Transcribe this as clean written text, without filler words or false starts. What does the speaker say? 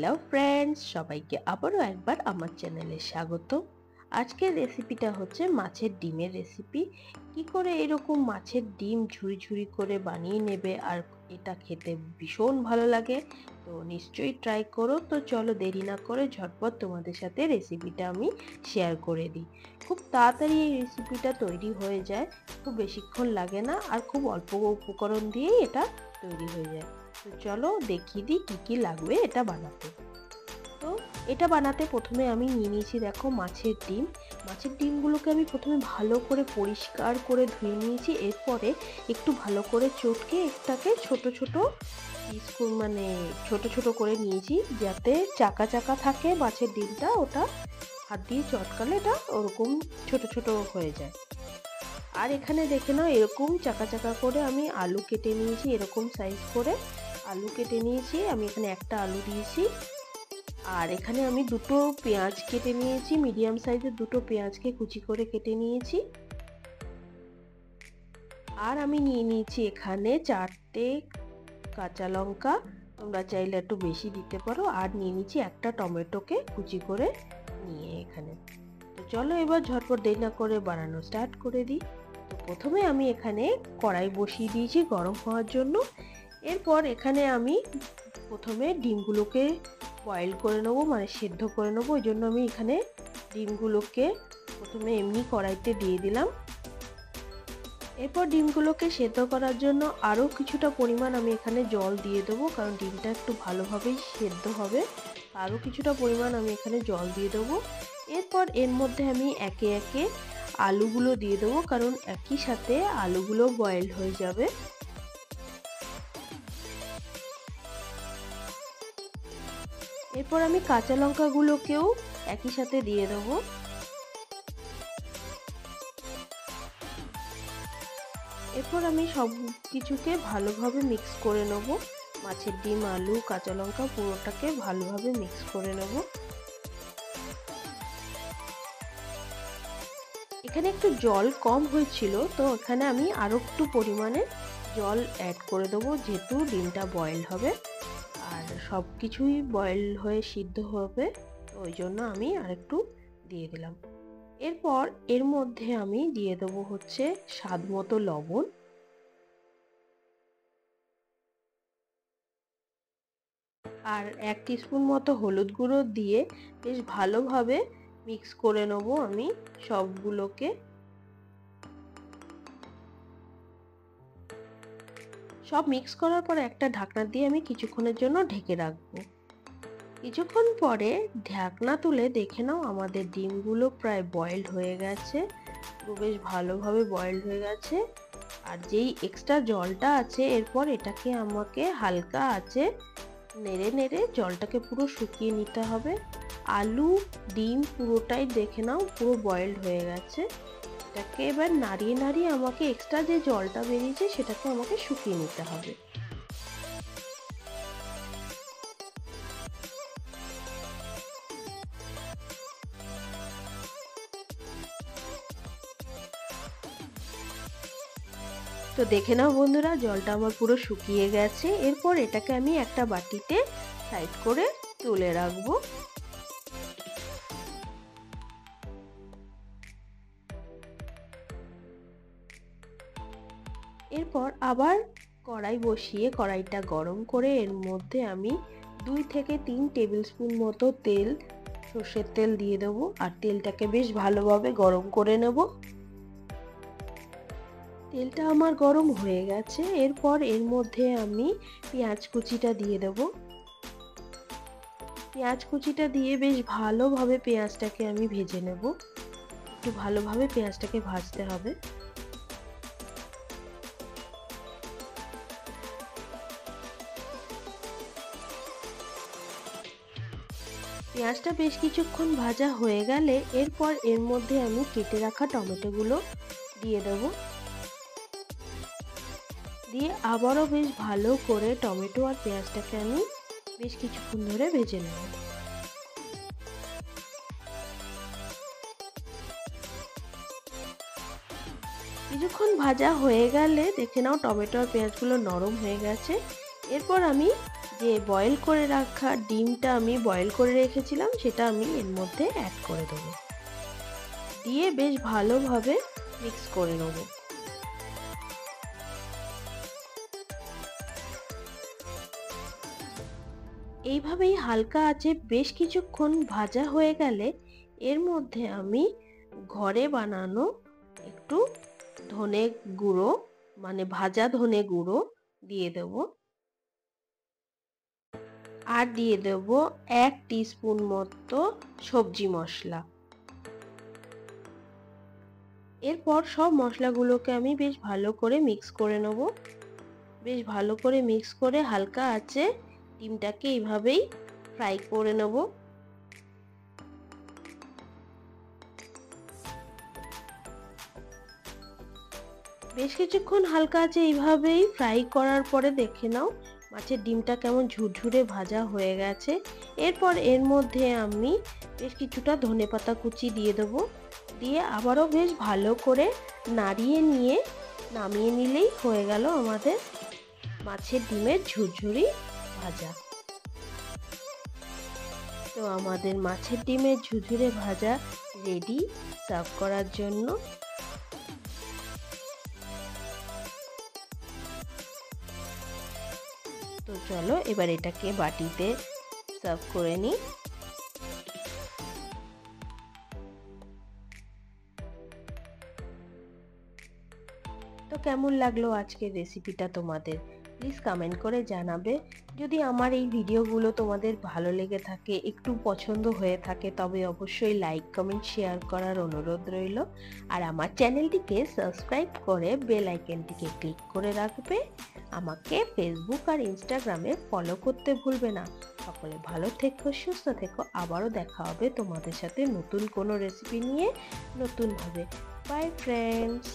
Hello friends, সবাইকে আবারও একবার আমার চ্যানেলে স্বাগত। আজকের রেসিপিটা হচ্ছে মাছের ডিমের রেসিপি। কি করে এরকম মাছের ডিম ঝুরি ঝুরি করে বানিয়ে নেবে আর এটা খেতে ভীষণ ভালো লাগে, তো নিশ্চয়ই ট্রাই করো। তো চলো দেরি না করে ঝটপট তোমাদের সাথে রেসিপিটা আমি শেয়ার করে দিই। খুব তাড়াতাড়ি এই রেসিপিটা তৈরি হয়ে যায়, খুব বেশিক্ষণ লাগে না আর খুব অল্প উপকরণ দিয়েই এটা তৈরি হয়ে যায়। তো চলো দেখিয়ে দিই কি কি লাগবে এটা বানাতে। তো এটা বানাতে প্রথমে আমি নিয়ে নিয়েছি, দেখো, মাছের ডিম। মাছের ডিমগুলোকে আমি প্রথমে ভালো করে পরিষ্কার করে ধুয়ে নিয়েছি। এরপরে একটু ভালো করে চটকে এটাকে ছোট ছোট পিস ছোট ছোট করে নিয়েছি, যাতে চাকা চাকা থাকে মাছের ডিমটা, ওটা হাত দিয়ে চটকালে এটা ওরকম ছোট ছোট হয়ে যায়। আর এখানে দেখে নাও, এরকম চাকা চাকা করে আমি আলু কেটে নিয়েছি, এরকম সাইজ করে আলু কেটে নিয়েছি। আমি এখানে একটা আলু দিয়েছি। আর এখানে আমি দুটো পেঁয়াজ কেটে নিয়েছি, মিডিয়াম সাইজের দুটো পেঁয়াজকে কুচি করে কেটে নিয়েছি। আর আমি নিয়ে নিয়েছি এখানে 4টে কাঁচা লঙ্কা, তোমরা চাইলে একটু বেশি দিতে পারো। আর নিয়ে নিয়েছি একটা টমেটোকে কুচি করে নিয়ে এখানে। তো চলো এবার ঝটপট দেরি না করে বানানো স্টার্ট করে দিই। তো প্রথমে আমি এখানে কড়াই বসিয়ে দিয়েছি গরম হওয়ার জন্য। এরপর এখানে আমি প্রথমে ডিমগুলোকে বয়েল করে নেবো, মানে সেদ্ধ করে নেবো। ওই জন্য আমি এখানে ডিমগুলোকে প্রথমে এমনি কড়াইতে দিয়ে দিলাম। এরপর ডিমগুলোকে সেদ্ধ করার জন্য আরও কিছুটা পরিমাণ আমি এখানে জল দিয়ে দেবো, কারণ ডিমটা একটু ভালোভাবেই সেদ্ধ হবে। আরও কিছুটা পরিমাণ আমি এখানে জল দিয়ে দেবো। এরপর এর মধ্যে আমি একে একে আলুগুলো দিয়ে দেবো, কারণ একই সাথে আলুগুলো বয়েল হয়ে যাবে। এরপর আমি কাঁচা লঙ্কাগুলোকেও একই সাথে দিয়ে দেবো। এরপর আমি সব কিছুকে ভালোভাবে মিক্স করে নেব। মাছের ডিম, আলু, কাঁচা লঙ্কা পুরোটাকে ভালোভাবে মিক্স করে নেব। এখানে একটু জল কম হয়েছিল, তো এখানে আমি আরও একটু পরিমাণে জল অ্যাড করে দেবো, যেহেতু ডিমটা বয়েল হবে আর সব কিছুই বয়েল হয়ে সিদ্ধ হবে, তো ওই জন্য আমি আরেকটু দিয়ে দিলাম। এরপর এর মধ্যে আমি দিয়ে দেবো হচ্ছে স্বাদ মতো লবণ। আর 1 টিস্পুন মতো হলুদ গুঁড়ো দিয়ে বেশ ভালোভাবে মিক্স করে নেব আমি সবগুলোকে। সব মিক্স করার পর একটা ঢাকনা দিয়ে আমি কিছুক্ষণের জন্য ঢেকে রাখবো। কিছুক্ষণ পরে ঢাকনা তুলে দেখে নাও, আমাদের ডিমগুলো প্রায় বয়েলড হয়ে গেছে, বেশ ভালোভাবে বয়েলড হয়ে গেছে। আর যেই এক্সট্রা জলটা আছে, এরপর এটাকে আমাকে হালকা আঁচে নেড়ে নেড়ে জলটাকে পুরো শুকিয়ে নিতে হবে। আলু, ডিম পুরোটাই দেখে নাও পুরো বয়েলড হয়ে গেছে। এটাকে এবার নাড়িয়ে নাড়িয়ে আমাকে এক্সট্রা যে জলটা বেরিয়েছে সেটাকে আমাকে শুকিয়ে নিতে হবে। তো দেখে নাও বন্ধুরা, জলটা আমার পুরো শুকিয়ে গেছে। এরপর এটাকে আমি একটা বাটিতে সাইড করে তুলে রাখবো। এরপর আবার কড়াই বসিয়ে কড়াইটা গরম করে এর মধ্যে আমি 2 থেকে 3 টেবিল স্পুন মতো তেল, সর্ষের তেল দিয়ে দেবো। আর তেলটাকে বেশ ভালোভাবে গরম করে নেব। তেলটা আমার গরম হয়ে গেছে। এরপর এর মধ্যে আমি পেঁয়াজ কুচিটা দিয়ে দেব। পেঁয়াজ কুচিটা দিয়ে বেশ ভালোভাবে পেঁয়াজটাকে আমি ভেজে নেব। একটু ভালোভাবে পেঁয়াজটাকে ভাজতে হবে। পেঁয়াজটা বেশ কিছুক্ষণ ভাজা হয়ে গেলে এরপর এর মধ্যে আমি কেটে রাখা টমেটোগুলো দিয়ে দেব। দিয়ে আবারও বেশ ভালো করে টমেটো আর পেঁয়াজটাকে আমি বেশ কিছুক্ষণ ধরে ভেজে নেব। কিছুক্ষণ ভাজা হয়ে গেলে দেখে নাও টমেটো আর পেঁয়াজগুলো নরম হয়ে গেছে। এরপর আমি যে বয়েল করে রাখা ডিমটা আমি বয়েল করে রেখেছিলাম সেটা আমি এর মধ্যে অ্যাড করে দেবো, দিয়ে বেশ ভালোভাবে মিক্স করে নেব। এইভাবেই হালকা আঁচে বেশ কিছুক্ষণ ভাজা হয়ে গেলে এর মধ্যে আমি ঘরে বানানো একটু ধনে গুঁড়ো মানে ভাজা ধনে গুঁড়ো দিয়ে দেব, আর দিয়ে দেব 1 টিস্পুন মতো সবজি মশলা। এরপর সব মশলাগুলোকে আমি বেশ ভালো করে মিক্স করে নেব। বেশ ভালো করে মিক্স করে হালকা আঁচে ডিমটাকে এইভাবেই ফ্রাই করে নেব। বেশ কিছুক্ষণ হালকা আঁচে এইভাবেই ফ্রাই করার পরে দেখে নাও মাছের ডিমটা কেমন ঝুরঝুরে ভাজা হয়ে গেছে। এরপর এর মধ্যে আমি বেশ কিছুটা ধনেপাতা কুচি দিয়ে দেবো, দিয়ে আবারও বেশ ভালো করে নাড়িয়ে নিয়ে নামিয়ে নিলেই হয়ে গেল আমাদের মাছের ডিমের ঝুরঝুরি ভাজা। তো আমাদের মাছের ডিমের ঝুরঝুরে ভাজা রেডি সার্ভ করার জন্য। তো চলো এবার এটাকে বাটিতে সার্ভ করে নিই। তো কেমন লাগলো আজকের রেসিপিটা তোমাদের, প্লিজ কমেন্ট করে জানাবে। যদি আমার এই ভিডিওগুলো তোমাদের ভালো লেগে থাকে, একটু পছন্দ হয়ে থাকে, তবে অবশ্যই লাইক কমেন্ট শেয়ার করার অনুরোধ রইল। আর আমার চ্যানেলটিকে সাবস্ক্রাইব করে বেল আইকনটিকে ক্লিক করে রাখবে। আমাকে ফেসবুক আর ইনস্টাগ্রামে ফলো করতে ভুলবে না। সকলে ভালো থেকো, সুস্থ থেকো। আবারও দেখা হবে তোমাদের সাথে নতুন কোনো রেসিপি নিয়ে নতুনভাবে। By friends.